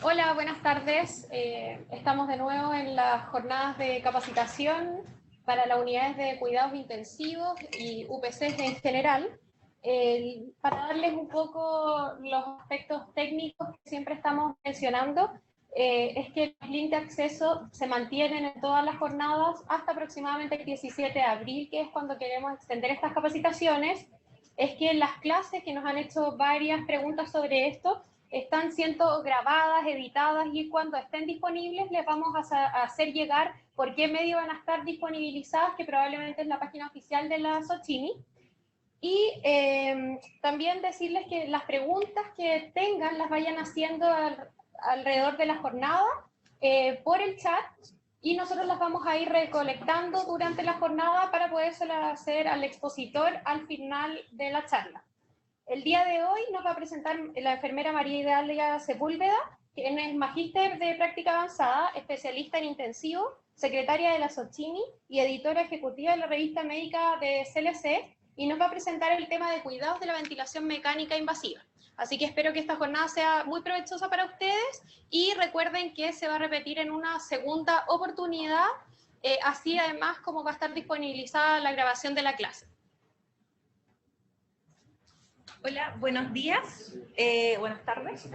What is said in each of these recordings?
Hola, buenas tardes. Estamos de nuevo en las jornadas de capacitación para las unidades de cuidados intensivos y UPCs en general. Para darles un poco los aspectos técnicos que siempre estamos mencionando, es que los links de acceso se mantienen en todas las jornadas hasta aproximadamente el 17 de abril, que es cuando queremos extender estas capacitaciones. Es que las clases, que nos han hecho varias preguntas sobre esto, están siendo grabadas, editadas, y cuando estén disponibles les vamos a hacer llegar por qué medio van a estar disponibilizadas, que probablemente es la página oficial de la Socini. Y también decirles que las preguntas que tengan las vayan haciendo alrededor de la jornada por el chat, y nosotros las vamos a ir recolectando durante la jornada para podérselas hacer al expositor al final de la charla. El día de hoy nos va a presentar la enfermera María Idalia Sepúlveda, quien es magíster de práctica avanzada, especialista en intensivo, secretaria de la Socini y editora ejecutiva de la revista médica de CLC, y nos va a presentar el tema de cuidados de la ventilación mecánica invasiva. Así que espero que esta jornada sea muy provechosa para ustedes, y recuerden que se va a repetir en una segunda oportunidad, así además como va a estar disponibilizada la grabación de la clase. Hola, buenos días, buenas tardes.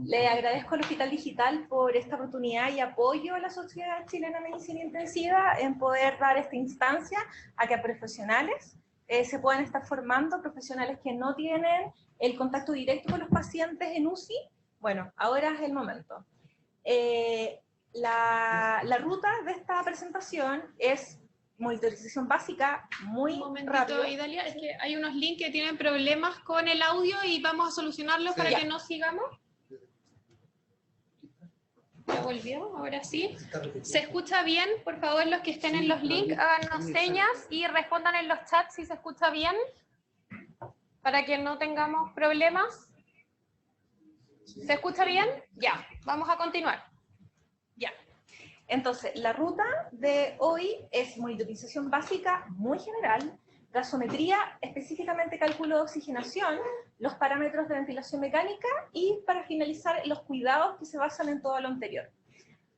Le agradezco al Hospital Digital por esta oportunidad y apoyo a la Sociedad Chilena de Medicina Intensiva en poder dar esta instancia a que profesionales se puedan estar formando, profesionales que no tienen el contacto directo con los pacientes en UCI. Bueno, ahora es el momento. La ruta de esta presentación es monitorización básica, muy rápido. Idalia, es que hay unos links que tienen problemas con el audio y vamos a solucionarlos para que no sigamos. Ya volvió, ahora sí. ¿Se escucha bien? Por favor, los que estén en los links, háganos señas y respondan en los chats si se escucha bien, para que no tengamos problemas. ¿Se escucha bien? Ya, vamos a continuar. Ya. Entonces, la ruta de hoy es monitorización básica muy general, gasometría, específicamente cálculo de oxigenación, los parámetros de ventilación mecánica y, para finalizar, los cuidados que se basan en todo lo anterior.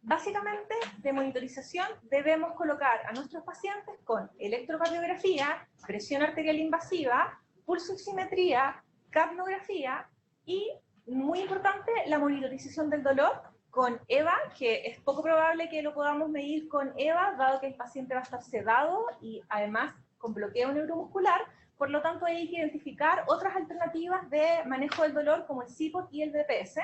Básicamente, de monitorización debemos colocar a nuestros pacientes con electrocardiografía, presión arterial invasiva, pulsoximetría, capnografía y, muy importante, la monitorización del dolor con EVA, que es poco probable que lo podamos medir con EVA, dado que el paciente va a estar sedado y además con bloqueo neuromuscular. Por lo tanto, hay que identificar otras alternativas de manejo del dolor, como el CPOT y el DPS,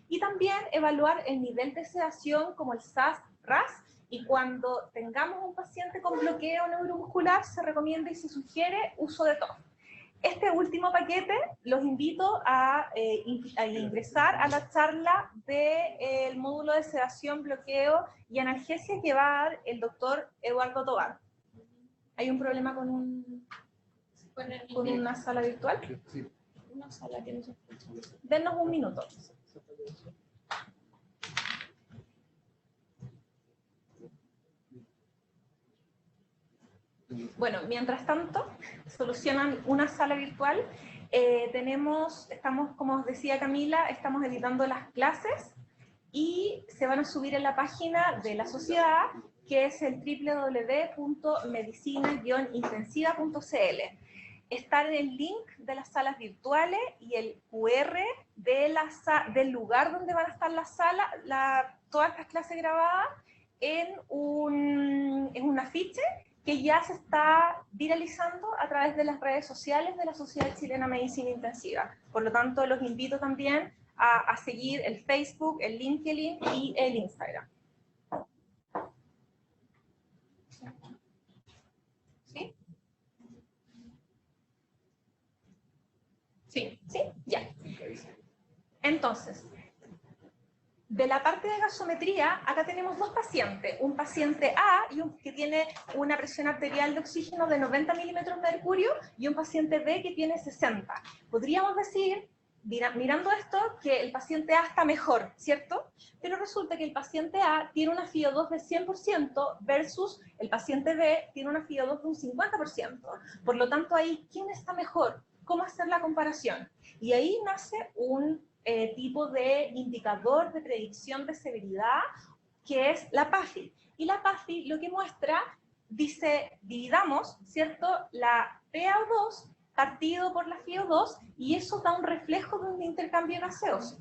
y también evaluar el nivel de sedación, como el SAS-RAS, y cuando tengamos un paciente con bloqueo neuromuscular, se recomienda y se sugiere uso de TOF. Este último paquete los invito a ingresar a la charla del módulo de sedación, bloqueo y analgesia que va a dar el doctor Eduardo Tobar. ¿Hay un problema con una sala virtual? Sí. Una sala que no se escucha. Dennos un minuto. Bueno, mientras tanto, solucionan una sala virtual. Estamos, como os decía Camila, estamos editando las clases y se van a subir en la página de la sociedad, que es el www.medicina-intensiva.cl. Está en el link de las salas virtuales y el QR del lugar donde van a estar las salas, todas estas clases grabadas en un afiche que ya se está viralizando a través de las redes sociales de la Sociedad Chilena de Medicina Intensiva. Por lo tanto, los invito también a seguir el Facebook, el LinkedIn y el Instagram. ¿Sí? Sí. ¿Sí? Ya. Entonces, de la parte de gasometría, acá tenemos dos pacientes, un paciente A que tiene una presión arterial de oxígeno de 90 milímetros de mercurio y un paciente B que tiene 60. Podríamos decir, mirando esto, que el paciente A está mejor, ¿cierto? Pero resulta que el paciente A tiene una FiO2 de 100% versus el paciente B tiene una FiO2 de un 50%. Por lo tanto, ahí, ¿quién está mejor? ¿Cómo hacer la comparación? Y ahí nace un tipo de indicador de predicción de severidad, que es la PAFI. Y la PAFI lo que muestra, dice, dividamos, ¿cierto?, la PaO2 partido por la FiO2, y eso da un reflejo de un intercambio gaseoso.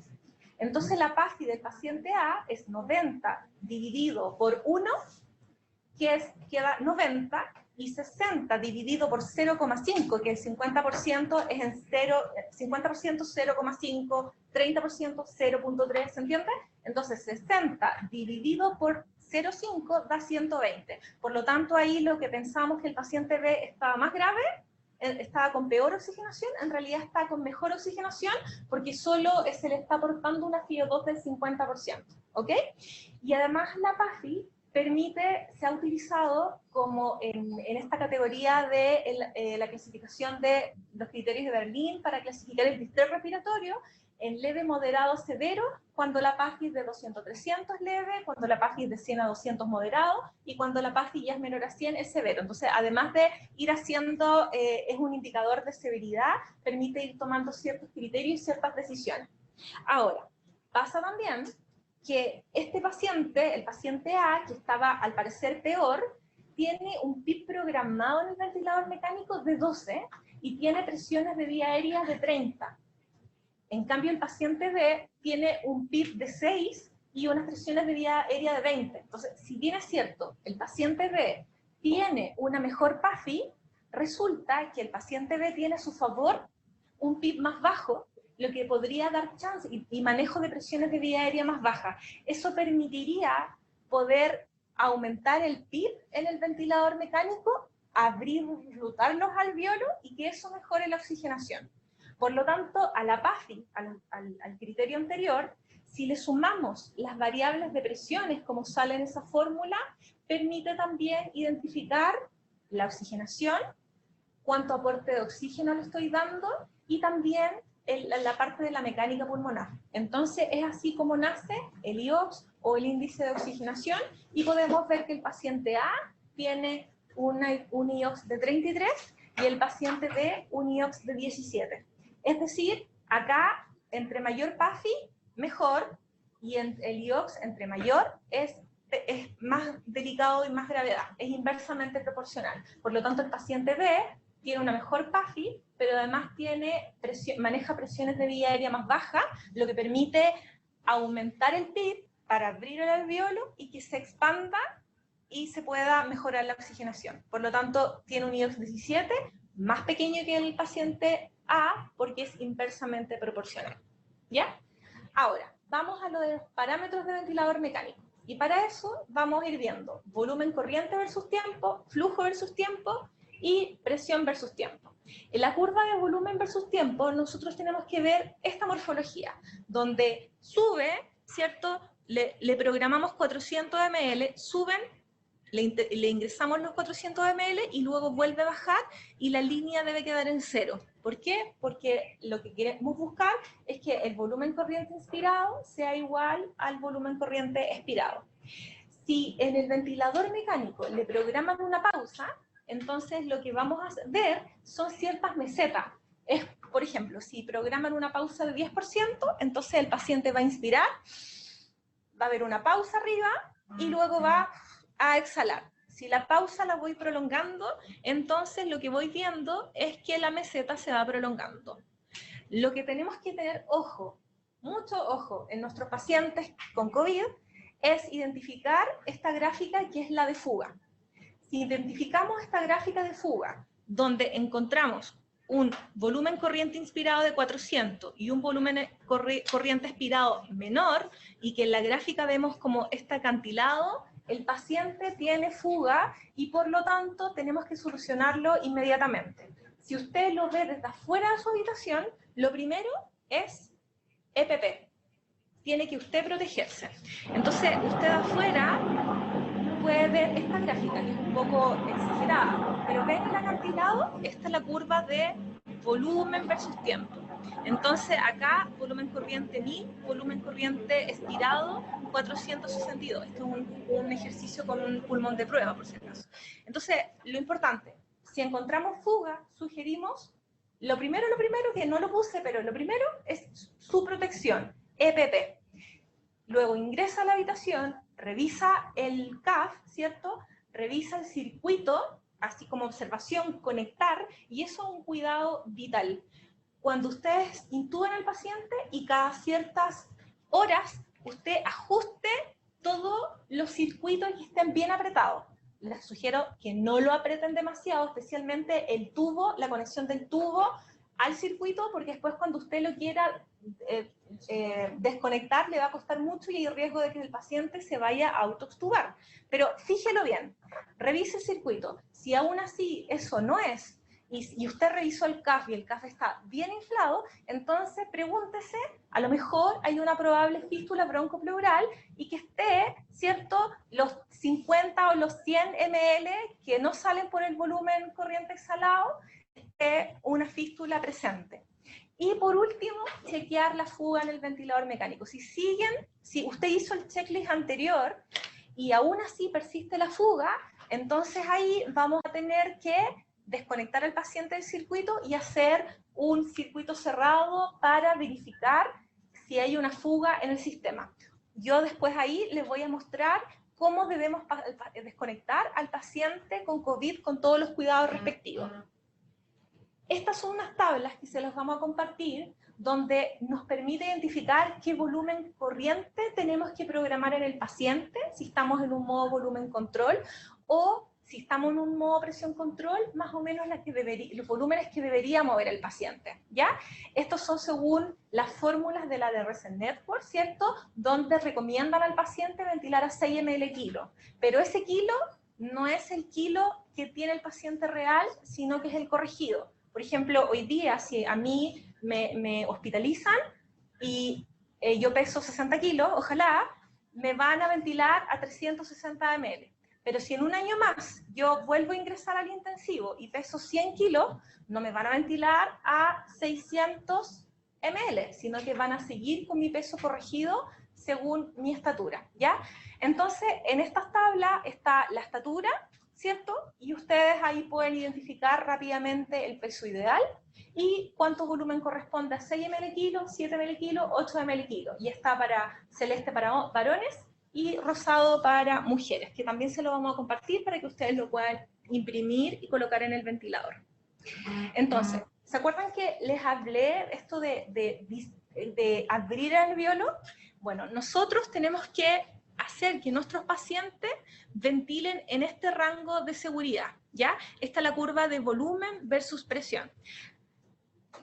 Entonces la PAFI del paciente A es 90 dividido por 1, queda 90, y 60 dividido por 0,5, que el 50% es en 0, 50% 0,5, 30% 0,3, ¿se entiende? Entonces 60 dividido por 0,5 da 120. Por lo tanto, ahí lo que pensamos que el paciente B estaba más grave, estaba con peor oxigenación, en realidad está con mejor oxigenación, porque solo se le está aportando una FiO2 del 50%, ¿ok? Y además la PAFI se ha utilizado como en esta categoría de la clasificación de los criterios de Berlín para clasificar el distrés respiratorio en leve, moderado, severo, cuando la PAFI es de 200 a 300 leve, cuando la PAFI es de 100 a 200 moderado, y cuando la PAFI ya es menor a 100 es severo. Entonces, además de ir haciendo, es un indicador de severidad, permite ir tomando ciertos criterios y ciertas decisiones. Ahora, pasa también que este paciente, el paciente A, que estaba al parecer peor, tiene un PIB programado en el ventilador mecánico de 12 y tiene presiones de vía aérea de 30. En cambio, el paciente B tiene un PIB de 6 y unas presiones de vía aérea de 20. Entonces, si bien es cierto, el paciente B tiene una mejor PAFI, resulta que el paciente B tiene a su favor un PIB más bajo, lo que podría dar chance, y manejo de presiones de vía aérea más baja. Eso permitiría poder aumentar el PIB en el ventilador mecánico, rotar los alvéolos y que eso mejore la oxigenación. Por lo tanto, a la PAFI, al criterio anterior, si le sumamos las variables de presiones como sale en esa fórmula, permite también identificar la oxigenación, cuánto aporte de oxígeno le estoy dando, y también la parte de la mecánica pulmonar. Entonces es así como nace el IOX o el índice de oxigenación, y podemos ver que el paciente A tiene un IOX de 33 y el paciente B un IOX de 17. Es decir, acá entre mayor PAFI, mejor, y el IOX entre mayor es más delicado y más gravedad, es inversamente proporcional. Por lo tanto, el paciente B tiene una mejor PAFI, pero además maneja presiones de vía aérea más bajas, lo que permite aumentar el PIB para abrir el alvéolo y que se expanda y se pueda mejorar la oxigenación. Por lo tanto, tiene un IOX 17, más pequeño que el paciente A, porque es inversamente proporcional. ¿Ya? Ahora, vamos a lo de los parámetros de ventilador mecánico. Y para eso vamos a ir viendo volumen corriente versus tiempo, flujo versus tiempo y presión versus tiempo. En la curva de volumen versus tiempo, nosotros tenemos que ver esta morfología, donde sube, ¿cierto? Le programamos 400 ml, suben, le ingresamos los 400 ml y luego vuelve a bajar y la línea debe quedar en cero. ¿Por qué? Porque lo que queremos buscar es que el volumen corriente inspirado sea igual al volumen corriente expirado. Si en el ventilador mecánico le programan una pausa, entonces lo que vamos a ver son ciertas mesetas. Por ejemplo, si programan una pausa de 10%, entonces el paciente va a inspirar, va a haber una pausa arriba y luego va a exhalar. Si la pausa la voy prolongando, entonces lo que voy viendo es que la meseta se va prolongando. Lo que tenemos que tener ojo, mucho ojo, en nuestros pacientes con COVID, es identificar esta gráfica que es la de fuga. Si identificamos esta gráfica de fuga, donde encontramos un volumen corriente inspirado de 400 y un volumen corriente expirado menor, y que en la gráfica vemos como este acantilado, el paciente tiene fuga y por lo tanto tenemos que solucionarlo inmediatamente. Si usted lo ve desde afuera de su habitación, lo primero es EPP. Tiene que usted protegerse. Entonces, usted afuera puede ver esta gráfica, que es un poco exagerada, pero ven el acantilado, esta es la curva de volumen versus tiempo. Entonces, acá, volumen corriente 1000, volumen corriente expirado 462. Esto es un ejercicio con un pulmón de prueba, por si acaso. Entonces, lo importante, si encontramos fuga, sugerimos lo primero, que no lo puse, pero lo primero es su protección, EPP. Luego ingresa a la habitación, revisa el CAF, ¿cierto? Revisa el circuito, así como observación, conectar, y eso es un cuidado vital. Cuando ustedes intuban al paciente y cada ciertas horas usted ajuste todos los circuitos y estén bien apretados. Les sugiero que no lo aprieten demasiado, especialmente el tubo, la conexión del tubo al circuito, porque después cuando usted lo quiera desconectar le va a costar mucho y hay riesgo de que el paciente se vaya a autoextubar. Pero fíjelo bien, revise el circuito. Si aún así eso no es, y usted revisó el CAF y el CAF está bien inflado, entonces pregúntese, a lo mejor hay una probable fístula broncopleural y que esté, ¿cierto?, los 50 o los 100 ml que no salen por el volumen corriente exhalado, esté una fístula presente. Y por último, chequear la fuga en el ventilador mecánico. Si usted hizo el checklist anterior y aún así persiste la fuga, entonces ahí vamos a tener que desconectar al paciente del circuito y hacer un circuito cerrado para verificar si hay una fuga en el sistema. Yo después ahí les voy a mostrar cómo debemos desconectar al paciente con COVID con todos los cuidados respectivos. Estas son unas tablas que se las vamos a compartir, donde nos permite identificar qué volumen corriente tenemos que programar en el paciente, si estamos en un modo volumen control, o si estamos en un modo presión control, más o menos los volúmenes que debería mover el paciente, ¿ya? Estos son según las fórmulas de la DRS Network, ¿cierto? Donde recomiendan al paciente ventilar a 6 ml kilo, pero ese kilo no es el kilo que tiene el paciente real, sino que es el corregido. Por ejemplo, hoy día, si a mí me hospitalizan y yo peso 60 kilos, ojalá, me van a ventilar a 360 ml. Pero si en un año más yo vuelvo a ingresar al intensivo y peso 100 kilos, no me van a ventilar a 600 ml, sino que van a seguir con mi peso corregido según mi estatura, ¿ya? Entonces, en estas tablas está la estatura, ¿cierto? Y ustedes ahí pueden identificar rápidamente el peso ideal y cuánto volumen corresponde a 6 ml kilo, 7 ml kilo, 8 ml kilo. Y está para celeste para varones y rosado para mujeres, que también se lo vamos a compartir para que ustedes lo puedan imprimir y colocar en el ventilador. Entonces, ¿se acuerdan que les hablé esto de abrir el alveolo? Bueno, nosotros tenemos que hacer que nuestros pacientes ventilen en este rango de seguridad, ¿ya? Esta es la curva de volumen versus presión.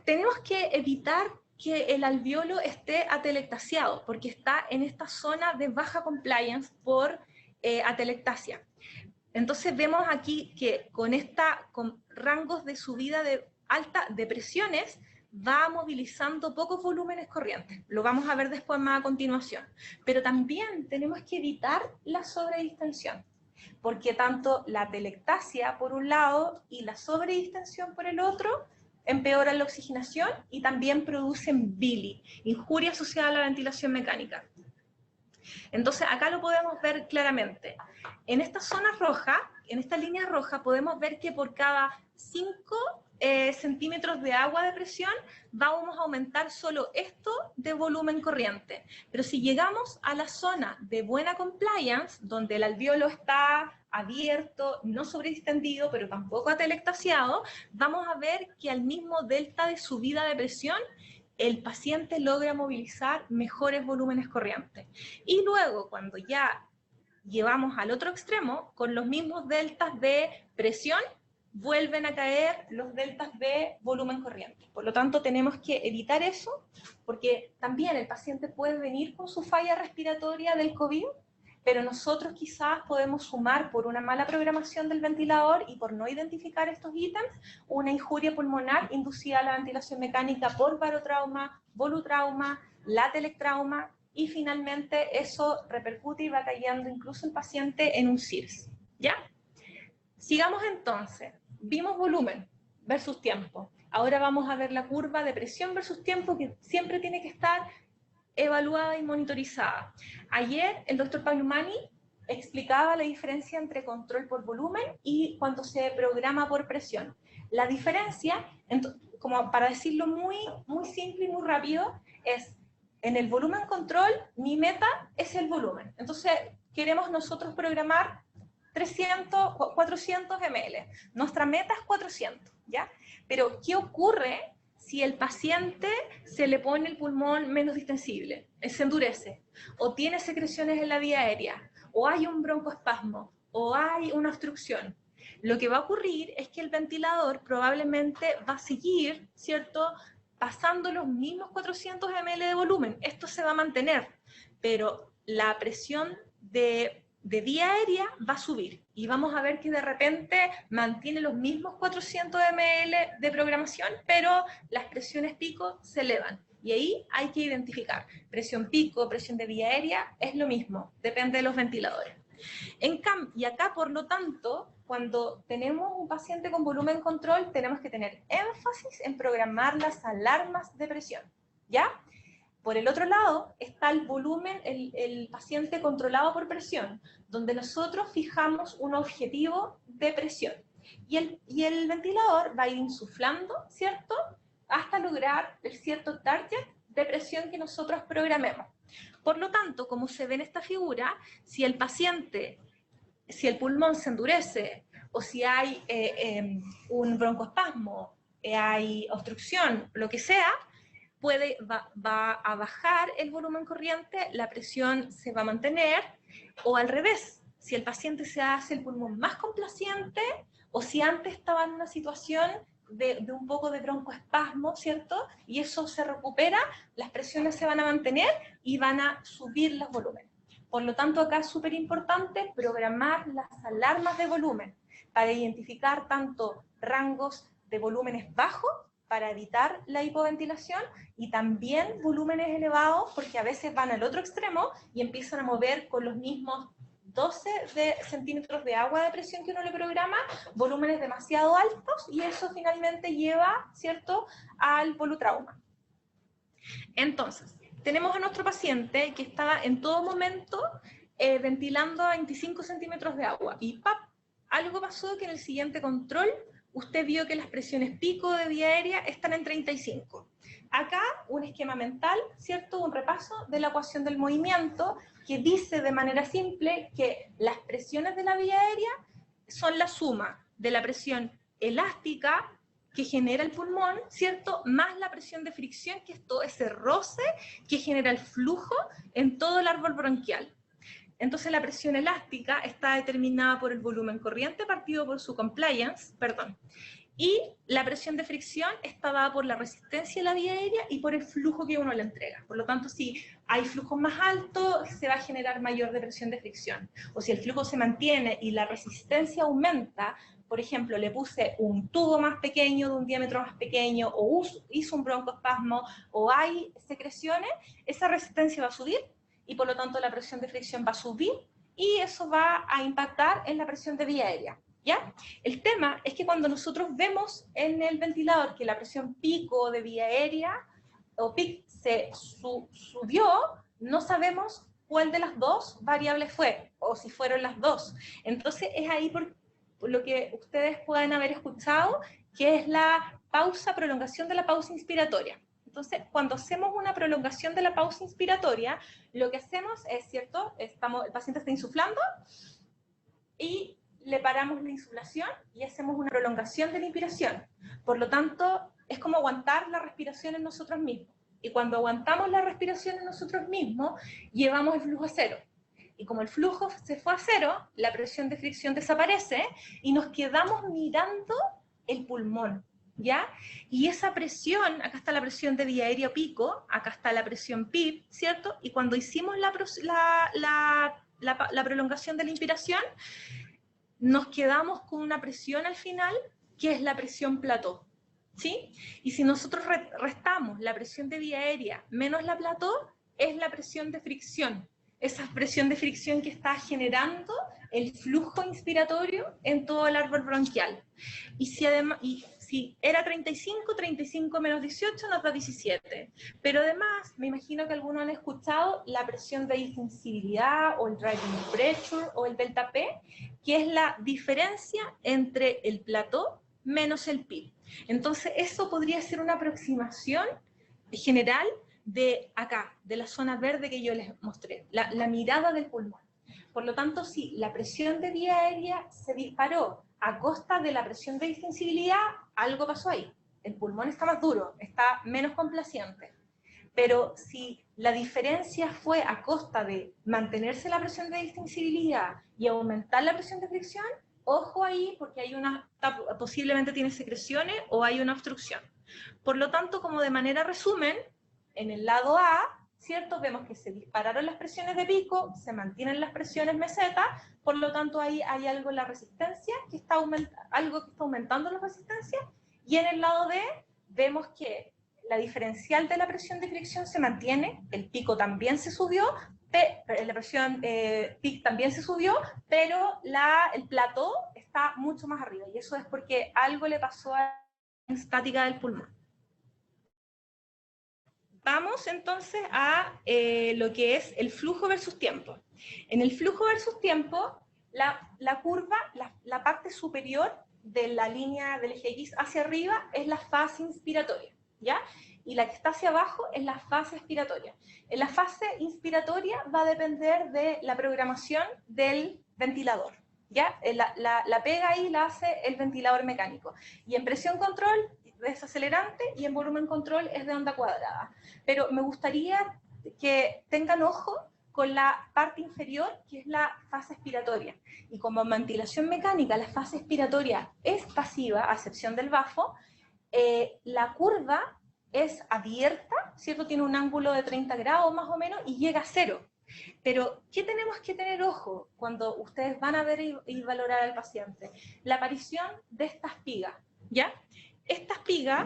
Tenemos que evitar que el alveolo esté atelectasiado, porque está en esta zona de baja compliance por atelectasia. Entonces vemos aquí que con rangos de subida de alta de presiones, va movilizando pocos volúmenes corrientes. Lo vamos a ver después más a continuación. Pero también tenemos que evitar la sobredistensión, porque tanto la atelectasia por un lado y la sobredistensión por el otro empeoran la oxigenación y también producen BILI, injuria asociada a la ventilación mecánica. Entonces acá lo podemos ver claramente. En esta zona roja, en esta línea roja, podemos ver que por cada 5 centímetros de agua de presión vamos a aumentar solo esto de volumen corriente. Pero si llegamos a la zona de buena compliance, donde el alveolo está abierto, no sobredistendido, pero tampoco atelectasiado, vamos a ver que al mismo delta de subida de presión, el paciente logra movilizar mejores volúmenes corrientes. Y luego, cuando ya llevamos al otro extremo, con los mismos deltas de presión, vuelven a caer los deltas de volumen corriente. Por lo tanto, tenemos que evitar eso, porque también el paciente puede venir con su falla respiratoria del COVID, pero nosotros quizás podemos sumar por una mala programación del ventilador y por no identificar estos ítems, una injuria pulmonar inducida a la ventilación mecánica por barotrauma, volutrauma, latelectrauma, y finalmente eso repercute y va cayendo incluso el paciente en un CIRS, ¿ya? Sigamos entonces. Vimos volumen versus tiempo. Ahora vamos a ver la curva de presión versus tiempo, que siempre tiene que estar evaluada y monitorizada. Ayer el doctor Pagliumani explicaba la diferencia entre control por volumen y cuando se programa por presión. La diferencia, como para decirlo muy simple y muy rápido, es en el volumen control, mi meta es el volumen. Entonces, queremos nosotros programar 300, 400 ml. Nuestra meta es 400, ¿ya? Pero, ¿qué ocurre si el paciente se le pone el pulmón menos distensible? Se endurece, o tiene secreciones en la vía aérea, o hay un broncoespasmo, o hay una obstrucción. Lo que va a ocurrir es que el ventilador probablemente va a seguir, ¿cierto?, pasando los mismos 400 ml de volumen. Esto se va a mantener, pero la presión de vía aérea va a subir y vamos a ver que de repente mantiene los mismos 400 ml de programación, pero las presiones pico se elevan. Y ahí hay que identificar. Presión pico, presión de vía aérea, es lo mismo, depende de los ventiladores. Y acá, por lo tanto, cuando tenemos un paciente con volumen control, tenemos que tener énfasis en programar las alarmas de presión, ¿ya? Por el otro lado está el volumen, el paciente controlado por presión, donde nosotros fijamos un objetivo de presión. Y el ventilador va a ir insuflando, ¿cierto?, hasta lograr el cierto target de presión que nosotros programemos. Por lo tanto, como se ve en esta figura, si el pulmón se endurece, o si hay un broncoespasmo, hay obstrucción, lo que sea, va a bajar el volumen corriente, la presión se va a mantener, o al revés, si el paciente se hace el pulmón más complaciente, o si antes estaba en una situación de un poco de broncoespasmo, ¿cierto? Y eso se recupera, las presiones se van a mantener y van a subir los volúmenes. Por lo tanto, acá es súper importante programar las alarmas de volumen para identificar tanto rangos de volúmenes bajos para evitar la hipoventilación y también volúmenes elevados porque a veces van al otro extremo y empiezan a mover con los mismos 12 centímetros de agua de presión que uno le programa, volúmenes demasiado altos y eso finalmente lleva, ¿cierto?, al polutrauma. Entonces, tenemos a nuestro paciente que estaba en todo momento ventilando a 25 centímetros de agua y ¡pap! Algo pasó que en el siguiente control usted vio que las presiones pico de vía aérea están en 35. Acá un esquema mental, ¿cierto?, un repaso de la ecuación del movimiento que dice de manera simple que las presiones de la vía aérea son la suma de la presión elástica que genera el pulmón, ¿cierto?, más la presión de fricción, que es todo ese roce que genera el flujo en todo el árbol bronquial. Entonces la presión elástica está determinada por el volumen corriente partido por su compliance, y la presión de fricción está dada por la resistencia de la vía aérea y por el flujo que uno le entrega. Por lo tanto, si hay flujos más altos, se va a generar mayor depresión de fricción. O si el flujo se mantiene y la resistencia aumenta, por ejemplo, le puse un tubo más pequeño, de un diámetro más pequeño, o hizo un broncoespasmo, o hay secreciones, esa resistencia va a subir y por lo tanto la presión de fricción va a subir y eso va a impactar en la presión de vía aérea. ¿Ya? El tema es que cuando nosotros vemos en el ventilador que la presión pico de vía aérea o PIC se subió, no sabemos cuál de las dos variables fue, o si fueron las dos. Entonces es ahí por lo que ustedes pueden haber escuchado, que es la prolongación de la pausa inspiratoria. Entonces, cuando hacemos una prolongación de la pausa inspiratoria, lo que hacemos es, ¿cierto? El paciente está insuflando y le paramos la insuflación y hacemos una prolongación de la inspiración. Por lo tanto, es como aguantar la respiración en nosotros mismos. Y cuando aguantamos la respiración en nosotros mismos, llevamos el flujo a cero. Y como el flujo se fue a cero, la presión de fricción desaparece y nos quedamos mirando el pulmón, ¿ya? Y esa presión, acá está la presión de vía aérea pico, acá está la presión PIP, ¿cierto? Y cuando hicimos la prolongación de la inspiración, nos quedamos con una presión al final, que es la presión plató, ¿sí? Y si nosotros restamos la presión de vía aérea menos la plató, es la presión de fricción. Esa presión de fricción que está generando el flujo inspiratorio en todo el árbol bronquial. Y si era 35, 35 menos 18 nos da 17. Pero además, me imagino que algunos han escuchado la presión de insensibilidad, o el driving pressure, o el delta P, que es la diferencia entre el plató menos el PIB. Entonces, eso podría ser una aproximación general de acá, de la zona verde que yo les mostré, la mirada del pulmón. Por lo tanto, si la presión de vía aérea se disparó a costa de la presión de distensibilidad, algo pasó ahí. El pulmón está más duro, está menos complaciente. Pero si la diferencia fue a costa de mantenerse la presión de distensibilidad y aumentar la presión de fricción, ojo ahí, porque hay posiblemente tiene secreciones o hay una obstrucción. Por lo tanto, como de manera resumen, en el lado A, ¿cierto? Vemos que se dispararon las presiones de pico, se mantienen las presiones meseta, por lo tanto ahí hay algo en la resistencia, algo que está aumentando la resistencia, y en el lado B vemos que la diferencial de la presión de fricción se mantiene, el pico también se subió, la presión PIC también se subió, pero el plató está mucho más arriba, y eso es porque algo le pasó a la estática del pulmón. Vamos entonces a lo que es el flujo versus tiempo. En el flujo versus tiempo, la curva, la parte superior de la línea del eje X hacia arriba es la fase inspiratoria, ¿ya? Y la que está hacia abajo es la fase expiratoria. En la fase inspiratoria va a depender de la programación del ventilador, ¿ya? La pega ahí la hace el ventilador mecánico. Y en presión control desacelerante y en volumen control es de onda cuadrada. Pero me gustaría que tengan ojo con la parte inferior, que es la fase expiratoria. Y como en ventilación mecánica la fase expiratoria es pasiva, a excepción del bafo, la curva es abierta, ¿cierto? Tiene un ángulo de 30 grados más o menos y llega a cero. Pero, ¿qué tenemos que tener ojo cuando ustedes van a ver y valorar al paciente? La aparición de esta espiga, ¿ya? Esta espiga,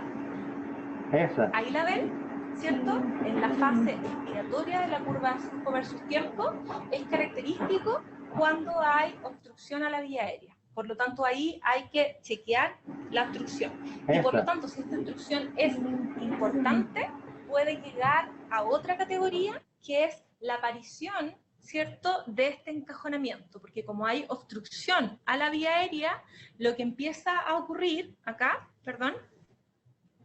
ahí la ven, ¿cierto? En la fase expiratoria de la curva de flujo versus tiempo, es característico cuando hay obstrucción a la vía aérea. Por lo tanto, ahí hay que chequear la obstrucción. Y por lo tanto, si esta obstrucción es importante, puede llegar a otra categoría, que es la aparición, ¿cierto?, de este encajonamiento. Porque como hay obstrucción a la vía aérea, lo que empieza a ocurrir acá, perdón,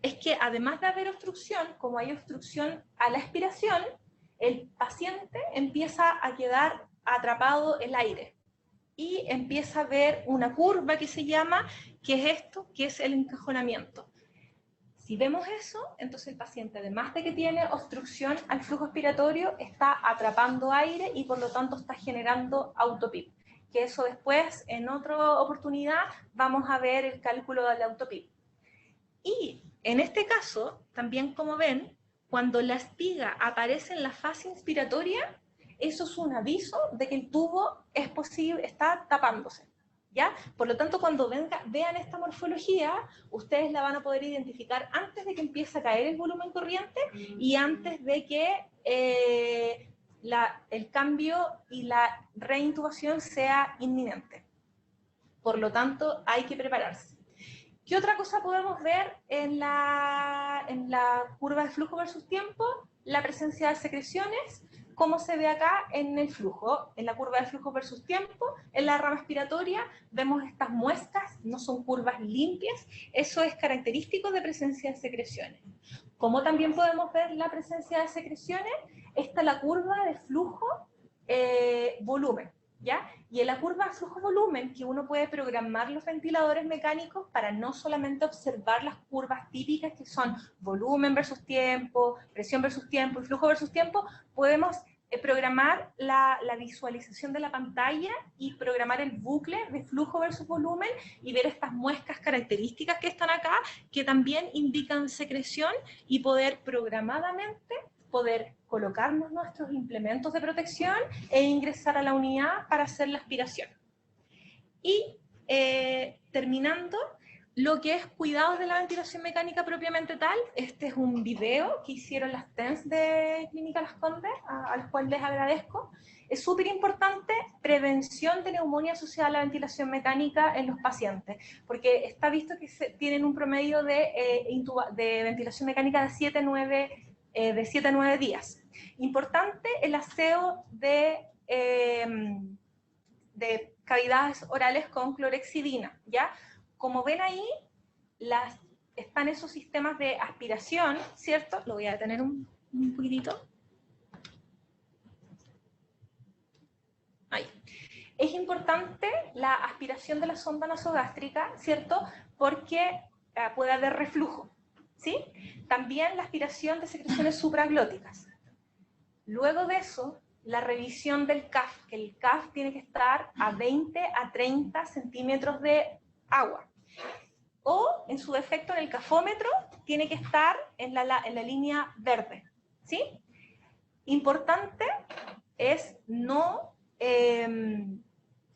es que además de haber obstrucción, como hay obstrucción a la expiración, el paciente empieza a quedar atrapado en el aire y empieza a ver una curva que se llama, que es esto, que es el encajonamiento. Si vemos eso, entonces el paciente, además de que tiene obstrucción al flujo expiratorio, está atrapando aire y por lo tanto está generando autopip. Que eso después, en otra oportunidad, vamos a ver el cálculo del autopip. Y en este caso, también como ven, cuando la espiga aparece en la fase inspiratoria, eso es un aviso de que el tubo está tapándose, ¿ya? Por lo tanto, cuando vean esta morfología, ustedes la van a poder identificar antes de que empiece a caer el volumen corriente y antes de que el cambio y la reintubación sea inminente. Por lo tanto, hay que prepararse. ¿Qué otra cosa podemos ver en la curva de flujo versus tiempo? La presencia de secreciones, como se ve acá en el flujo, en la curva de flujo versus tiempo, en la rama expiratoria, vemos estas muescas, no son curvas limpias, eso es característico de presencia de secreciones. Como también podemos ver la presencia de secreciones, esta es la curva de flujo volumen. ¿Ya? Y en la curva de flujo-volumen, que uno puede programar los ventiladores mecánicos para no solamente observar las curvas típicas que son volumen versus tiempo, presión versus tiempo y flujo versus tiempo, podemos programar la visualización de la pantalla y programar el bucle de flujo versus volumen y ver estas muescas características que están acá, que también indican secreción, y poder programadamente colocarnos nuestros implementos de protección e ingresar a la unidad para hacer la aspiración. Y terminando, lo que es cuidados de la ventilación mecánica propiamente tal, este es un video que hicieron las TENS de Clínica Las Condes, a los cuales les agradezco. Es súper importante prevención de neumonía asociada a la ventilación mecánica en los pacientes, porque está visto que tienen un promedio de ventilación mecánica de 7 a 9 días. Importante el aseo de cavidades orales con clorexidina, ¿ya? Como ven ahí, están esos sistemas de aspiración, ¿cierto? Lo voy a detener un poquitito. Ahí. Es importante la aspiración de la sonda nasogástrica, ¿cierto? Porque puede haber reflujo, ¿sí? También la aspiración de secreciones supraglóticas. Luego de eso, la revisión del CAF, que el CAF tiene que estar a 20 a 30 centímetros de agua. O, en su defecto, en el cafómetro, tiene que estar en la línea verde, ¿sí? Importante es no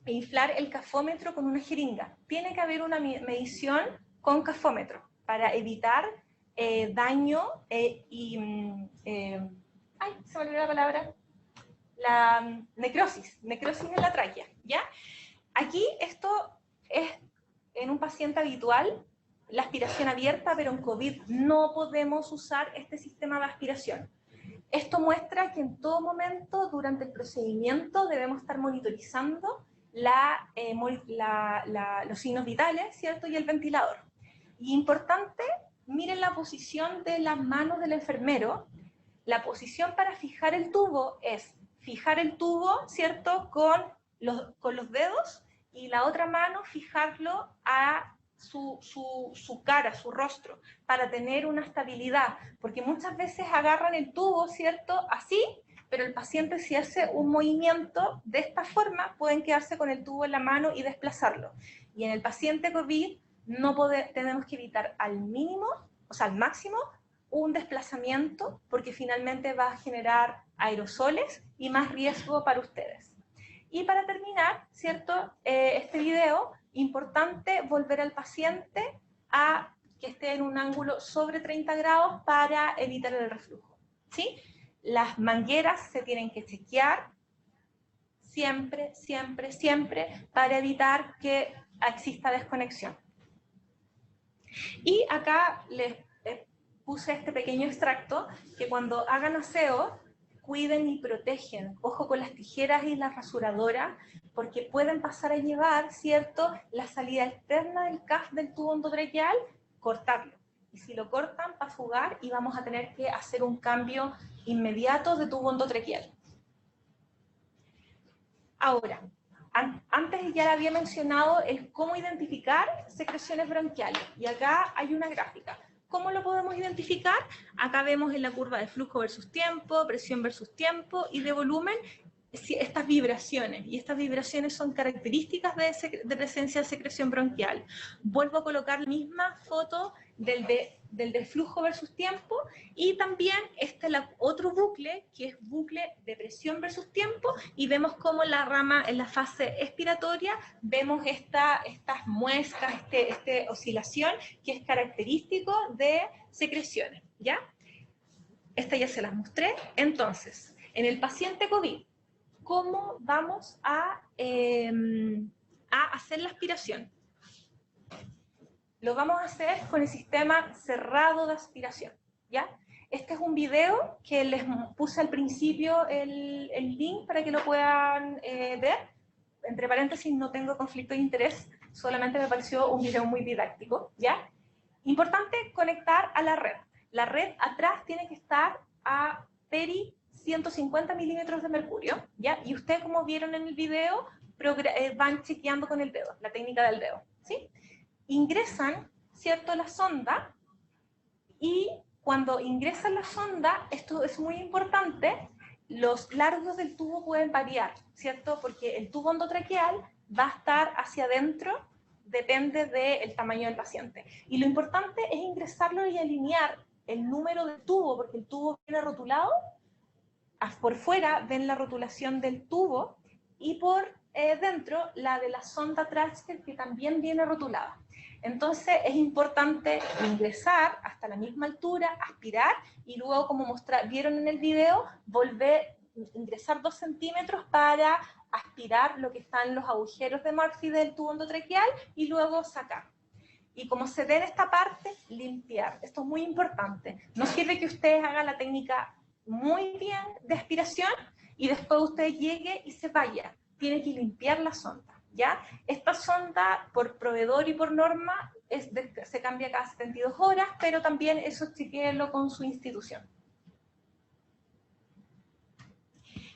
inflar el cafómetro con una jeringa. Tiene que haber una medición con cafómetro para evitar daño ay, se me olvidó la palabra. La necrosis en la tráquea, ¿ya? Aquí esto es en un paciente habitual, la aspiración abierta, pero en COVID no podemos usar este sistema de aspiración. Esto muestra que en todo momento, durante el procedimiento, debemos estar monitorizando los signos vitales, ¿cierto? Y el ventilador. Y importante, miren la posición de las manos del enfermero. La posición para fijar el tubo es fijar el tubo, ¿cierto? Con los dedos, y la otra mano fijarlo a su cara, su rostro, para tener una estabilidad, porque muchas veces agarran el tubo, ¿cierto? Así, pero el paciente, si hace un movimiento de esta forma, pueden quedarse con el tubo en la mano y desplazarlo. Y en el paciente COVID tenemos que evitar al mínimo, o sea, al máximo, un desplazamiento, porque finalmente va a generar aerosoles y más riesgo para ustedes. Y para terminar, ¿cierto? Este video, importante volver al paciente a que esté en un ángulo sobre 30 grados para evitar el reflujo, ¿sí? Las mangueras se tienen que chequear siempre, siempre, siempre, para evitar que exista desconexión. Y acá les puse este pequeño extracto, que cuando hagan aseo, cuiden y protegen. Ojo con las tijeras y la rasuradora, porque pueden pasar a llevar, ¿cierto?, la salida externa del CAF del tubo endotraqueal, cortarlo. Y si lo cortan, va a fugar y vamos a tener que hacer un cambio inmediato de tubo endotraqueal. Ahora, antes ya le había mencionado el cómo identificar secreciones bronquiales, y acá hay una gráfica. ¿Cómo lo podemos identificar? Acá vemos en la curva de flujo versus tiempo, presión versus tiempo y de volumen, estas vibraciones, y estas vibraciones son características de presencia de secreción bronquial. Vuelvo a colocar la misma foto del de flujo versus tiempo, y también este otro bucle, que es bucle de presión versus tiempo, y vemos cómo la rama en la fase expiratoria, vemos estas muescas, esta oscilación, que es característico de secreciones, ¿ya? Esta ya se las mostré. Entonces, en el paciente COVID, ¿cómo vamos a hacer la aspiración? Lo vamos a hacer con el sistema cerrado de aspiración, ¿ya? Este es un video que les puse al principio el link para que lo puedan ver. Entre paréntesis, no tengo conflicto de interés, solamente me pareció un video muy didáctico, ¿ya? Importante conectar a la red. La red atrás tiene que estar a peri 150 milímetros de mercurio, ¿ya? Y ustedes, como vieron en el video, van chequeando con el dedo, la técnica del dedo, ¿sí? Ingresan, ¿cierto?, la sonda, y cuando ingresan la sonda, esto es muy importante, los largos del tubo pueden variar, ¿cierto? Porque el tubo endotraqueal va a estar hacia adentro, depende del tamaño del paciente. Y lo importante es ingresarlo y alinear el número del tubo, porque el tubo viene rotulado. Por fuera ven la rotulación del tubo, y por dentro la de la sonda Tratchker, que también viene rotulada. Entonces es importante ingresar hasta la misma altura, aspirar, y luego, como vieron en el video, ingresar 2 centímetros para aspirar lo que están los agujeros de Murphy del tubo endotraqueal, y luego sacar. Y como se ve en esta parte, limpiar. Esto es muy importante. No sirve que ustedes hagan la técnica muy bien de aspiración y después usted llegue y se vaya. Tiene que limpiar la sonda, ¿ya? Esta sonda, por proveedor y por norma, se cambia cada 72 horas, pero también eso chequéenlo con su institución.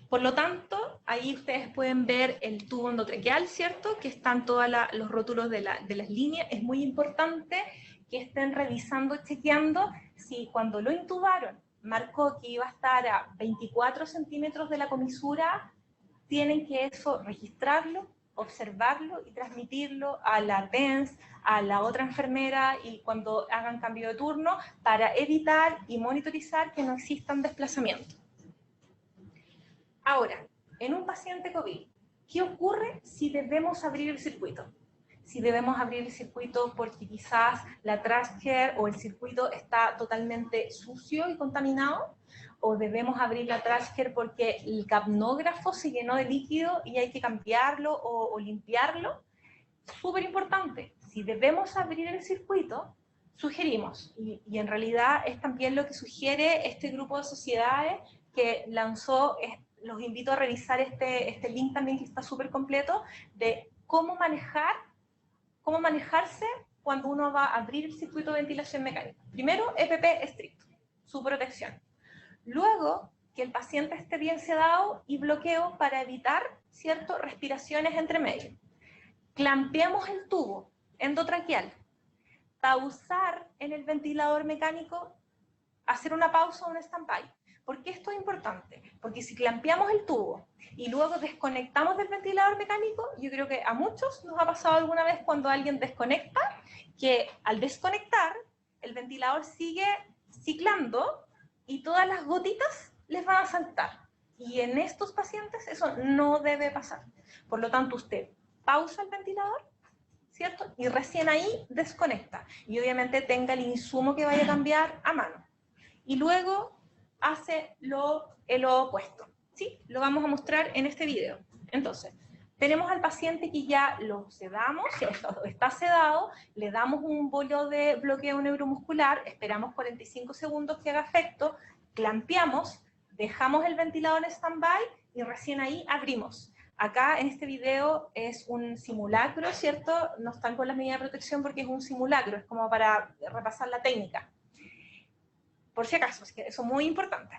Por lo tanto, ahí ustedes pueden ver el tubo endotraqueal, ¿cierto? Que están todos los rótulos de las líneas. Es muy importante que estén revisando, chequeando si cuando lo intubaron marcó que iba a estar a 24 centímetros de la comisura, tienen que eso registrarlo, observarlo y transmitirlo a la TENS, a la otra enfermera y cuando hagan cambio de turno para evitar y monitorizar que no existan desplazamientos. Ahora, en un paciente COVID, ¿qué ocurre si debemos abrir el circuito? Si debemos abrir el circuito porque quizás la TrashCare o el circuito está totalmente sucio y contaminado, o debemos abrir la TrashCare porque el capnógrafo se llenó de líquido y hay que cambiarlo o limpiarlo. Súper importante, si debemos abrir el circuito, sugerimos, y en realidad es también lo que sugiere este grupo de sociedades que lanzó, los invito a revisar este link también que está súper completo, de cómo manejarse cuando uno va a abrir el circuito de ventilación mecánica. Primero, EPP estricto, su protección. Luego, que el paciente esté bien sedado y bloqueo para evitar, ¿cierto?, respiraciones entre medio. Clampeamos el tubo endotraqueal. Pausar en el ventilador mecánico, hacer una pausa o un stand-by. ¿Por qué esto es importante? Porque si clampeamos el tubo y luego desconectamos del ventilador mecánico, yo creo que a muchos nos ha pasado alguna vez cuando alguien desconecta, que al desconectar el ventilador sigue ciclando y todas las gotitas les van a saltar. Y en estos pacientes eso no debe pasar. Por lo tanto, usted pausa el ventilador, ¿cierto? Y recién ahí desconecta. Y obviamente tenga el insumo que vaya a cambiar a mano. Y luego hace el opuesto, ¿sí? Lo vamos a mostrar en este video. Entonces, tenemos al paciente que ya lo sedamos, está sedado, le damos un bolio de bloqueo neuromuscular, esperamos 45 segundos que haga efecto, clampeamos, dejamos el ventilador en stand-by y recién ahí abrimos. Acá en este video es un simulacro, ¿cierto? No están con las medidas de protección porque es un simulacro, es como para repasar la técnica. Por si acaso, es que eso es muy importante.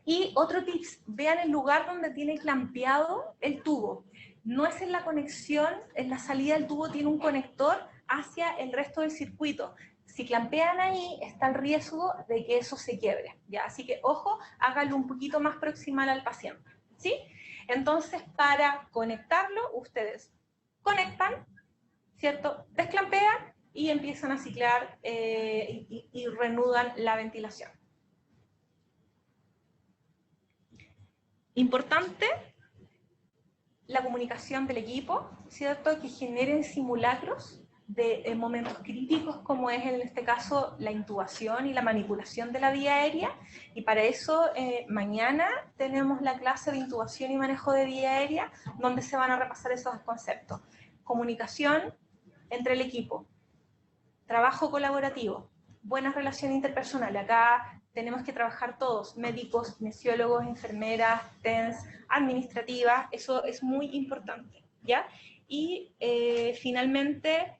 Y otro tips, vean el lugar donde tiene clampeado el tubo. No es en la conexión, en la salida del tubo tiene un conector hacia el resto del circuito. Si clampean ahí, está el riesgo de que eso se quiebre, ¿ya? Así que, ojo, háganlo un poquito más proximal al paciente, ¿sí? Entonces, para conectarlo, ustedes conectan, ¿cierto? Desclampean y empiezan a ciclar y reanudan la ventilación. Importante la comunicación del equipo, ¿cierto? Que generen simulacros de momentos críticos como es en este caso la intubación y la manipulación de la vía aérea, y para eso mañana tenemos la clase de intubación y manejo de vía aérea donde se van a repasar esos conceptos. Comunicación entre el equipo, trabajo colaborativo, buenas relaciones interpersonales. Acá tenemos que trabajar todos, médicos, kinesiólogos, enfermeras, TENS, administrativas, eso es muy importante, ¿ya? Y finalmente,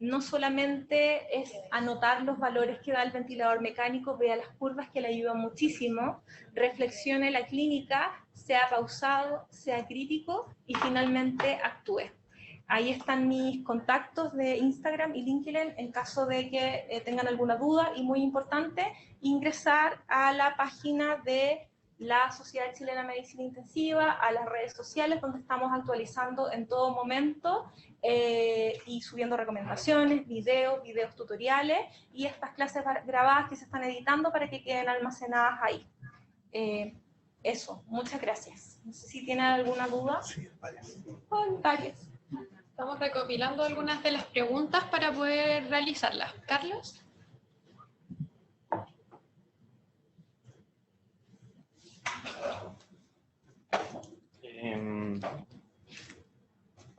no solamente es anotar los valores que da el ventilador mecánico, vea las curvas que le ayudan muchísimo, reflexione la clínica, sea pausado, sea crítico y finalmente actúe. Ahí están mis contactos de Instagram y LinkedIn en caso de que tengan alguna duda, y muy importante, ingresar a la página de la Sociedad Chilena de Medicina Intensiva, a las redes sociales donde estamos actualizando en todo momento y subiendo recomendaciones, videos tutoriales y estas clases grabadas que se están editando para que queden almacenadas ahí. Eso, muchas gracias. No sé si tienen alguna duda. Sí, varias. Varias. Estamos recopilando algunas de las preguntas para poder realizarlas. Carlos.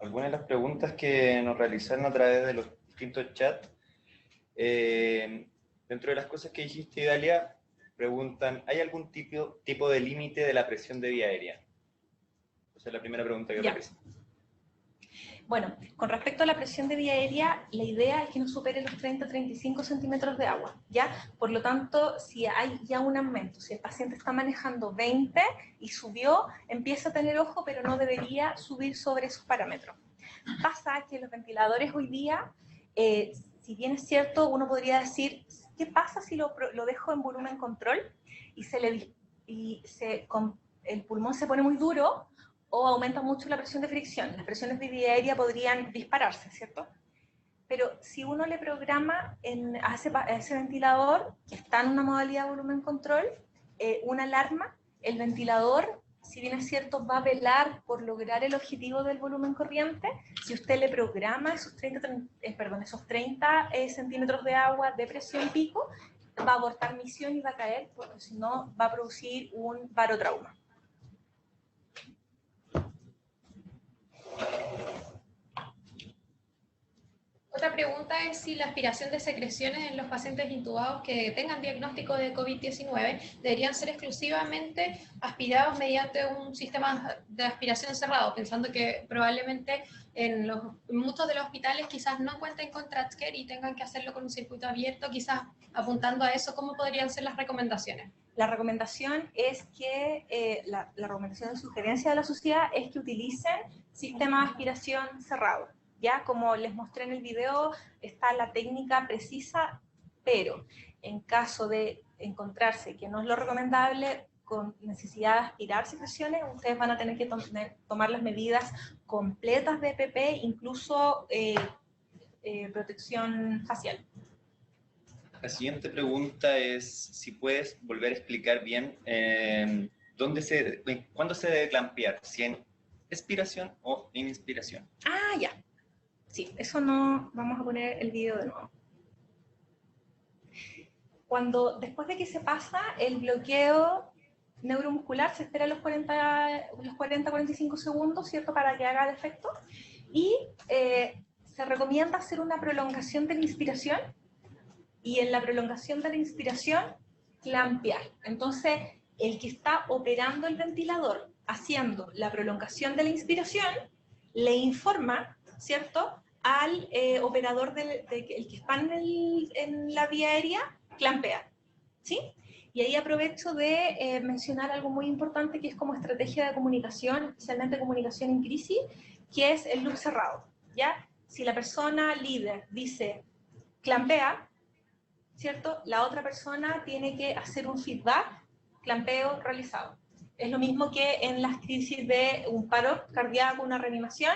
Algunas de las preguntas que nos realizaron a través de los distintos chats, dentro de las cosas que dijiste, Dalia, preguntan, ¿hay algún tipo de límite de la presión de vía aérea? Esa es la primera pregunta que realiza. Bueno, con respecto a la presión de vía aérea, la idea es que no supere los 30-35 centímetros de agua, ¿ya? Por lo tanto, si hay ya un aumento, si el paciente está manejando 20 y subió, empieza a tener ojo, pero no debería subir sobre esos parámetros. Pasa que los ventiladores hoy día, si bien es cierto, uno podría decir, ¿qué pasa si lo dejo en volumen control el pulmón se pone muy duro o aumenta mucho la presión de fricción? Las presiones de vía aérea podrían dispararse, ¿cierto? Pero si uno le programa a ese ventilador, que está en una modalidad de volumen control, una alarma, el ventilador, si bien es cierto, va a velar por lograr el objetivo del volumen corriente. Si usted le programa esos 30 centímetros de agua de presión pico, va a abortar misión y va a caer, porque si no va a producir un barotrauma. Otra pregunta es si la aspiración de secreciones en los pacientes intubados que tengan diagnóstico de COVID-19 deberían ser exclusivamente aspirados mediante un sistema de aspiración cerrado, pensando que probablemente en muchos de los hospitales quizás no cuenten con TrackCare y tengan que hacerlo con un circuito abierto, quizás apuntando a eso, ¿cómo podrían ser las recomendaciones? La recomendación es que, la recomendación de sugerencia de la sociedad es que utilicen sistemas de aspiración cerrado. Ya, como les mostré en el video, está la técnica precisa, pero en caso de encontrarse que no es lo recomendable, con necesidad de aspirar secreciones, ustedes van a tener que tomar las medidas completas de EPP, incluso protección facial. La siguiente pregunta es si puedes volver a explicar bien cuándo se debe clampear, si en expiración o en inspiración. Ah, ya. Sí, eso no, vamos a poner el video de nuevo. Después de que se pasa el bloqueo neuromuscular, se espera los 40-45 segundos, ¿cierto?, para que haga el efecto, y se recomienda hacer una prolongación de la inspiración, y en la prolongación de la inspiración, clampear. Entonces, el que está operando el ventilador, haciendo la prolongación de la inspiración, le informa, ¿cierto?, al operador el que está en la vía aérea, clampea, ¿sí? Y ahí aprovecho de mencionar algo muy importante que es como estrategia de comunicación, especialmente comunicación en crisis, que es el loop cerrado, ¿ya? Si la persona líder dice clampea, ¿cierto?, la otra persona tiene que hacer un feedback, clampeo realizado. Es lo mismo que en las crisis de un paro cardíaco, una reanimación,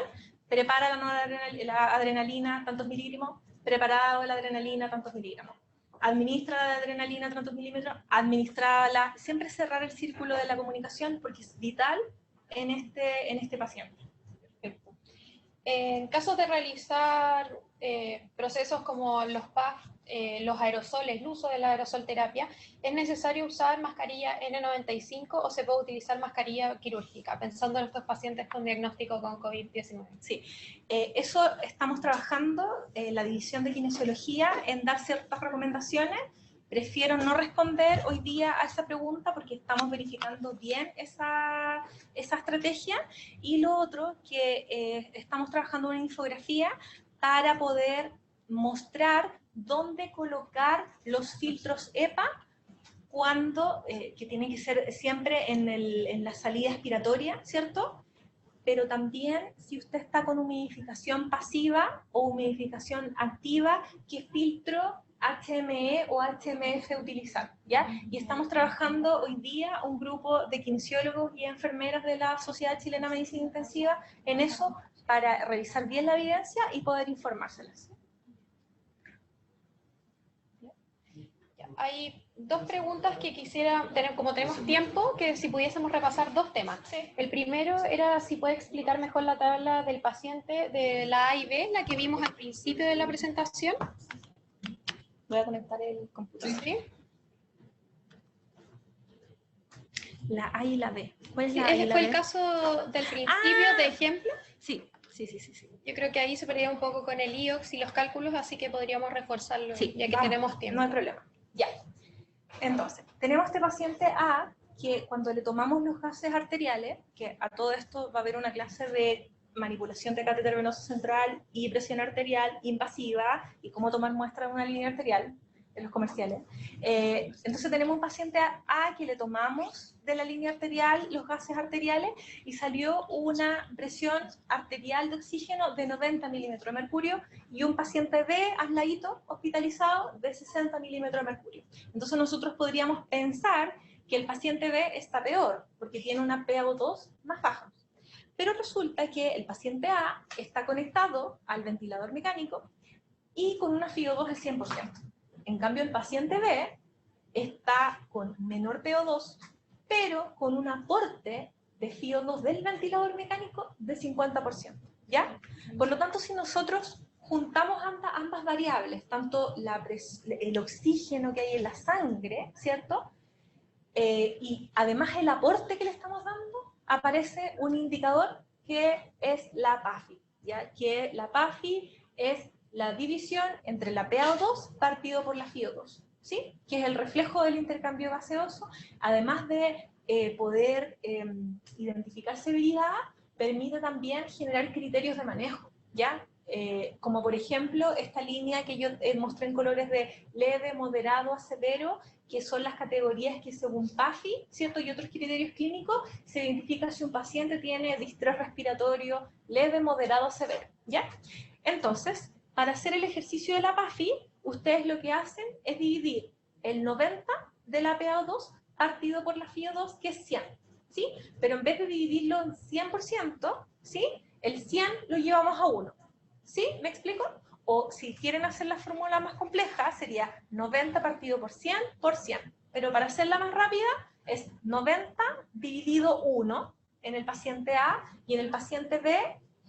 prepara la adrenalina tantos miligramos, preparado la adrenalina tantos miligramos. Administra la adrenalina tantos milímetros, administrala. Siempre cerrar el círculo de la comunicación porque es vital en este paciente. Perfecto. En caso de realizar procesos como los PAF, los aerosoles, el uso de la aerosol terapia, ¿es necesario usar mascarilla N95 o se puede utilizar mascarilla quirúrgica, pensando en estos pacientes con diagnóstico con COVID-19? Sí, eso estamos trabajando, la división de kinesiología, en dar ciertas recomendaciones. Prefiero no responder hoy día a esa pregunta porque estamos verificando bien esa estrategia. Y lo otro, que estamos trabajando una infografía para poder mostrar dónde colocar los filtros EPA que tienen que ser siempre en la salida aspiratoria, ¿cierto? Pero también si usted está con humidificación pasiva o humidificación activa, ¿qué filtro HME o HMF utilizar? ¿Ya? Y estamos trabajando hoy día un grupo de kinesiólogos y enfermeras de la Sociedad Chilena de Medicina Intensiva en eso, para revisar bien la evidencia y poder informárselas. Hay dos preguntas que quisiera tener, como tenemos tiempo, que si pudiésemos repasar dos temas. Sí. El primero era si puede explicar mejor la tabla del paciente de la A y B, la que vimos al principio de la presentación. Voy a conectar el computador. ¿Sí? La A y la B. ¿Cuál es la Sí, A y la fue B? el caso del principio de ejemplo. Sí. Yo creo que ahí se perdía un poco con el IOX y los cálculos, así que podríamos reforzarlo, Sí, ya que vamos, tenemos tiempo. No hay problema. Ya. Entonces, tenemos este paciente A que cuando le tomamos los gases arteriales, que a todo esto va a haber una clase de manipulación de catéter venoso central y presión arterial invasiva y cómo tomar muestra de una línea arterial en los comerciales. Entonces tenemos un paciente A que le tomamos de la línea arterial los gases arteriales y salió una presión arterial de oxígeno de 90 milímetros de mercurio y un paciente B, al ladito, hospitalizado, de 60 milímetros de mercurio. Entonces nosotros podríamos pensar que el paciente B está peor porque tiene una PaO2 más baja. Pero resulta que el paciente A está conectado al ventilador mecánico y con una FiO2 al 100%. En cambio, el paciente B está con menor PO2, pero con un aporte de FiO2 del ventilador mecánico de 50%, ¿ya? Por lo tanto, si nosotros juntamos ambas variables, tanto el oxígeno que hay en la sangre, ¿cierto? Y además el aporte que le estamos dando, aparece un indicador que es la PAFI, ¿ya? Que la PAFI es la división entre la PaO2 partido por la FiO2, ¿sí? Que es el reflejo del intercambio gaseoso, además de poder identificar severidad, permite también generar criterios de manejo, ¿ya? Como por ejemplo esta línea que yo mostré en colores de leve, moderado a severo, que son las categorías que según PAFI, ¿cierto? Y otros criterios clínicos, se identifica si un paciente tiene distrés respiratorio leve, moderado o severo, ¿ya? Entonces, para hacer el ejercicio de la PAFI, ustedes lo que hacen es dividir el 90 de la PaO2 partido por la FiO2, que es 100, ¿sí? Pero en vez de dividirlo en 100%, ¿sí? El 100 lo llevamos a 1, ¿sí? ¿Me explico? O si quieren hacer la fórmula más compleja, sería 90 partido por 100 por 100. Pero para hacerla más rápida, es 90 dividido 1 en el paciente A y en el paciente B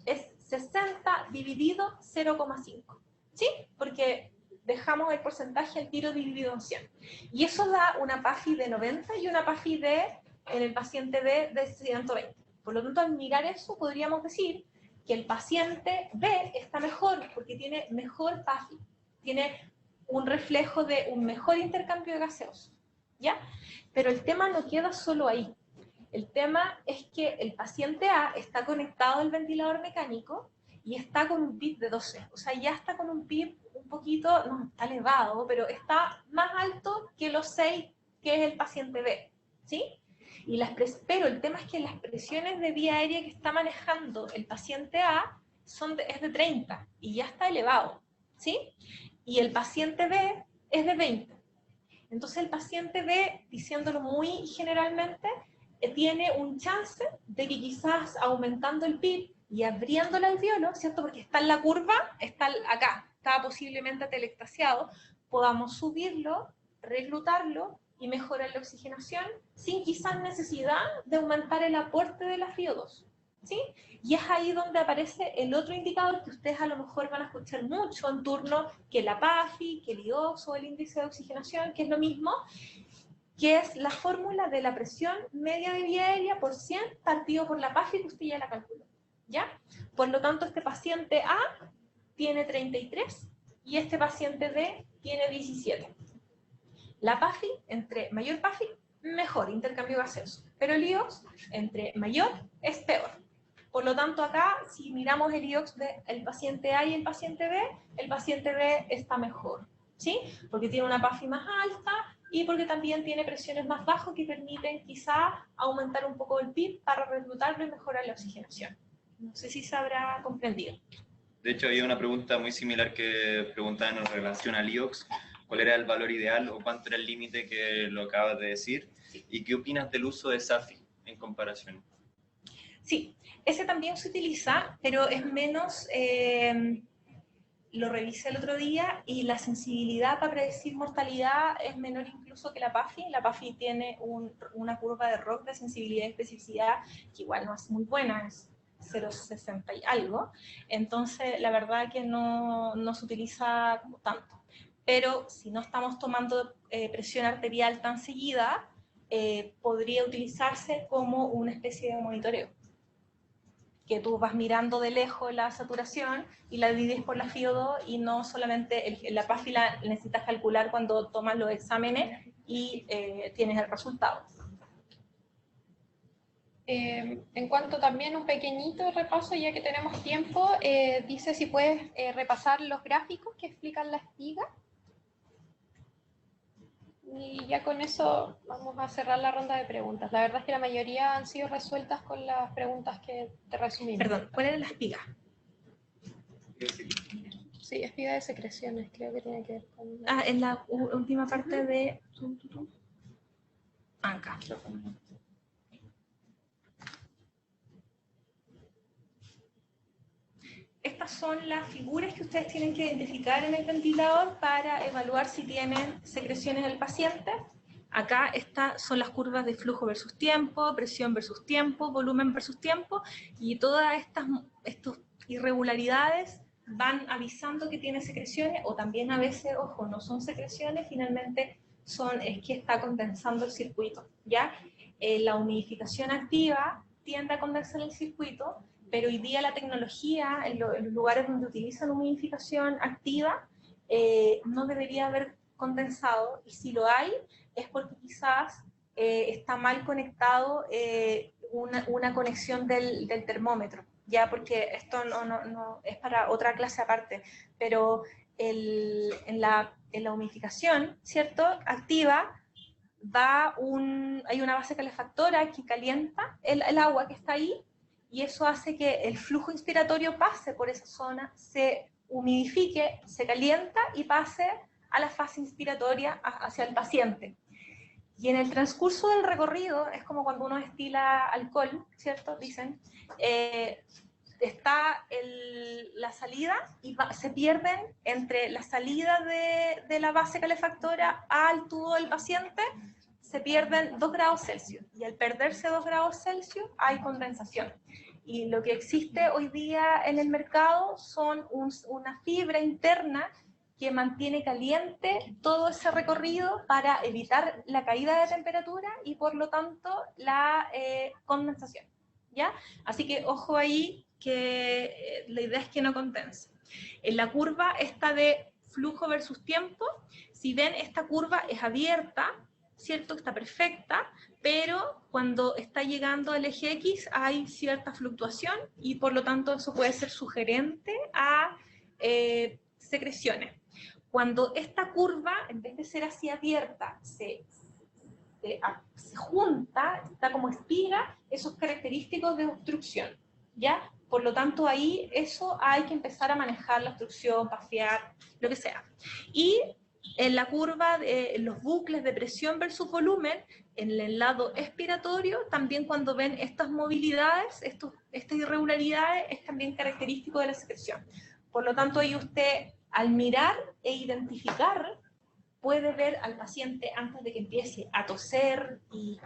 es 60 dividido 0,5. ¿Sí? Porque dejamos el porcentaje al tiro dividido en 100. Y eso da una PAFI de 90 y una PAFI en el paciente B de 120. Por lo tanto, al mirar eso, podríamos decir que el paciente B está mejor porque tiene mejor PAFI, tiene un reflejo de un mejor intercambio de gaseosos, ¿ya? Pero el tema no queda solo ahí. El tema es que el paciente A está conectado al ventilador mecánico y está con un PIB de 12, o sea, ya está con un PIB un poquito, no está elevado, pero está más alto que los 6 que es el paciente B, ¿sí? Pero el tema es que las presiones de vía aérea que está manejando el paciente A es de 30 y ya está elevado, ¿sí? Y el paciente B es de 20. Entonces el paciente B, diciéndolo muy generalmente, tiene un chance de que quizás aumentando el PIB y abriendo el alveolo, ¿cierto? Porque está en la curva, está acá, está posiblemente atelectasiado, podamos subirlo, reclutarlo y mejorar la oxigenación sin quizás necesidad de aumentar el aporte de la FiO2, ¿sí? Y es ahí donde aparece el otro indicador que ustedes a lo mejor van a escuchar mucho en turno, que la PAFI, que el I2 o el índice de oxigenación, que es lo mismo, que es la fórmula de la presión media de vía aérea por 100 partido por la PAFI, que usted ya la calculó, ¿ya? Por lo tanto, este paciente A tiene 33 y este paciente B tiene 17. La PAFI, entre mayor PAFI, mejor intercambio gaseoso. Pero el IOX, entre mayor, es peor. Por lo tanto, acá, si miramos el IOX del paciente A y el paciente B está mejor, ¿sí? Porque tiene una PAFI más alta y porque también tiene presiones más bajas que permiten quizá aumentar un poco el PIB para reclutarlo y mejorar la oxigenación. No sé si se habrá comprendido. De hecho, había una pregunta muy similar que preguntaban en relación al IOX. ¿Cuál era el valor ideal o cuánto era el límite que lo acabas de decir? ¿Y qué opinas del uso de SAFI en comparación? Sí, ese también se utiliza, pero es menos, lo revisé el otro día, y la sensibilidad para predecir mortalidad es menor incluso que la PAFI. La PAFI tiene una curva de ROC de sensibilidad y especificidad que igual no es muy buena, es 0,60 y algo. Entonces, la verdad que no se utiliza como tanto. Pero si no estamos tomando presión arterial tan seguida, podría utilizarse como una especie de monitoreo, que tú vas mirando de lejos la saturación y la divides por la FiO2 y no solamente la PAFI la necesitas calcular cuando tomas los exámenes y tienes el resultado. En cuanto también un pequeñito repaso, ya que tenemos tiempo, dice si puedes repasar los gráficos que explican la espiga. Y ya con eso vamos a cerrar la ronda de preguntas. La verdad es que la mayoría han sido resueltas con las preguntas que te resumimos. Perdón, ¿cuál era la espiga? Sí, espiga de secreciones, creo que tiene que ver con... En la última parte de... Acá. Estas son las figuras que ustedes tienen que identificar en el ventilador para evaluar si tienen secreciones del paciente. Acá son las curvas de flujo versus tiempo, presión versus tiempo, volumen versus tiempo, y todas estas irregularidades van avisando que tiene secreciones, o también a veces, ojo, no son secreciones, finalmente es que está condensando el circuito, ¿ya? La humidificación activa tiende a condensar el circuito, pero hoy día la tecnología, en los lugares donde utilizan humidificación activa, no debería haber condensado, y si lo hay, es porque quizás está mal conectado una conexión del termómetro, ya, porque esto no es para otra clase aparte, pero en la humidificación, ¿cierto?, activa, hay una base calefactora que calienta el agua que está ahí, y eso hace que el flujo inspiratorio pase por esa zona, se humidifique, se calienta y pase a la fase inspiratoria hacia el paciente. Y en el transcurso del recorrido, es como cuando uno destila alcohol, ¿cierto? Dicen, está la salida y se pierden entre la salida de la base calefactora al tubo del paciente, se pierden 2 grados Celsius, y al perderse 2 grados Celsius hay condensación. Y lo que existe hoy día en el mercado son una fibra interna que mantiene caliente todo ese recorrido para evitar la caída de temperatura y por lo tanto la condensación, ¿ya? Así que ojo ahí, que la idea es que no condense. En la curva esta de flujo versus tiempo, si ven, esta curva es abierta, ¿cierto? Está perfecta, pero cuando está llegando al eje X hay cierta fluctuación y por lo tanto eso puede ser sugerente a secreciones. Cuando esta curva, en vez de ser así abierta, se junta, está como espiga, eso es característico de obstrucción, ¿ya? Por lo tanto, ahí eso hay que empezar a manejar la obstrucción, pasear, lo que sea. Y en la curva de los bucles de presión versus volumen, en el lado expiratorio, también cuando ven estas movilidades, estas irregularidades, es también característico de la secreción. Por lo tanto, ahí usted, al mirar e identificar, puede ver al paciente antes de que empiece a toser y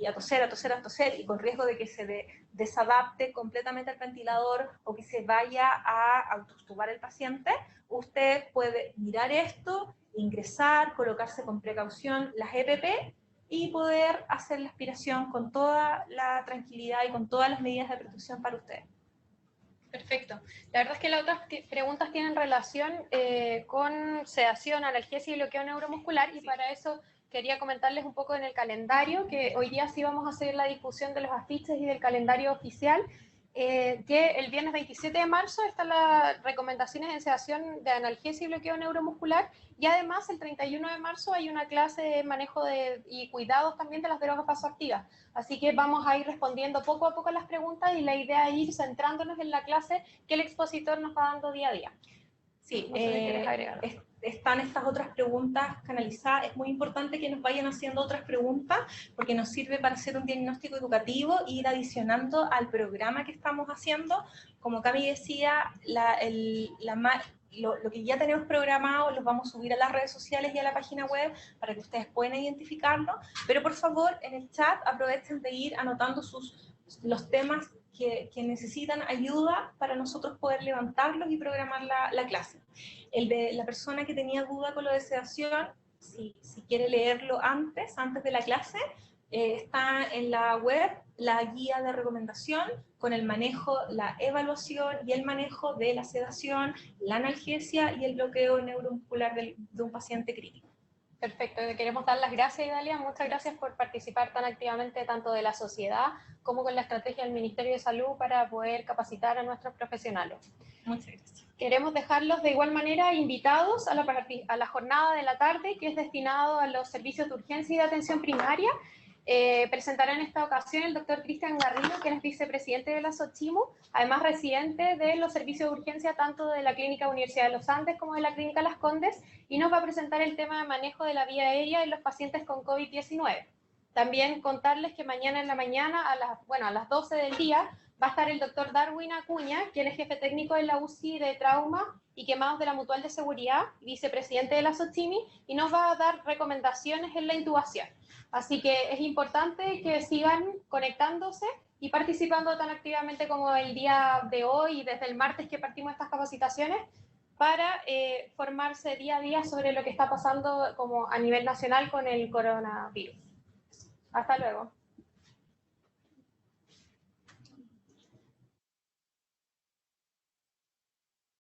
a toser, y con riesgo de que se desadapte completamente al ventilador o que se vaya a autoextubar el paciente. Usted puede mirar esto, ingresar, colocarse con precaución las EPP y poder hacer la aspiración con toda la tranquilidad y con todas las medidas de protección para usted. Perfecto. La verdad es que las otras preguntas tienen relación con sedación, analgesia y bloqueo neuromuscular, y para eso quería comentarles un poco en el calendario, que hoy día sí vamos a hacer la discusión de los afiches y del calendario oficial, que el viernes 27 de marzo están las recomendaciones en sedación de analgesia y bloqueo neuromuscular, y además el 31 de marzo hay una clase de manejo y cuidados también de las drogas vasoactivas. Así que vamos a ir respondiendo poco a poco las preguntas, y la idea es ir centrándonos en la clase que el expositor nos va dando día a día. Sí, no sé si quieres agregar. Están estas otras preguntas canalizadas. Es muy importante que nos vayan haciendo otras preguntas porque nos sirve para hacer un diagnóstico educativo e ir adicionando al programa que estamos haciendo. Como Cami decía, lo que ya tenemos programado los vamos a subir a las redes sociales y a la página web para que ustedes puedan identificarlo, pero por favor en el chat aprovechen de ir anotando los temas que necesitan ayuda para nosotros poder levantarlos y programar la clase. El de la persona que tenía duda con lo de sedación, si quiere leerlo antes de la clase, está en la web la guía de recomendación con el manejo, la evaluación y el manejo de la sedación, la analgesia y el bloqueo neuromuscular de un paciente crítico. Perfecto, le queremos dar las gracias, Idalia. Muchas gracias por participar tan activamente tanto de la sociedad como con la estrategia del Ministerio de Salud para poder capacitar a nuestros profesionales. Muchas gracias. Queremos dejarlos de igual manera invitados a la jornada de la tarde, que es destinado a los servicios de urgencia y de atención primaria. Presentará en esta ocasión el doctor Cristian Garrido, quien es vicepresidente de la SOCHIMU, además residente de los servicios de urgencia tanto de la Clínica Universidad de los Andes como de la Clínica Las Condes, y nos va a presentar el tema de manejo de la vía aérea en los pacientes con COVID-19. También contarles que mañana en la mañana, a las 12 del día, va a estar el doctor Darwin Acuña, quien es jefe técnico de la UCI de trauma y quemados de la Mutual de Seguridad, vicepresidente de la SOCHIMI, y nos va a dar recomendaciones en la intubación. Así que es importante que sigan conectándose y participando tan activamente como el día de hoy y desde el martes que partimos estas capacitaciones para formarse día a día sobre lo que está pasando como a nivel nacional con el coronavirus. Hasta luego.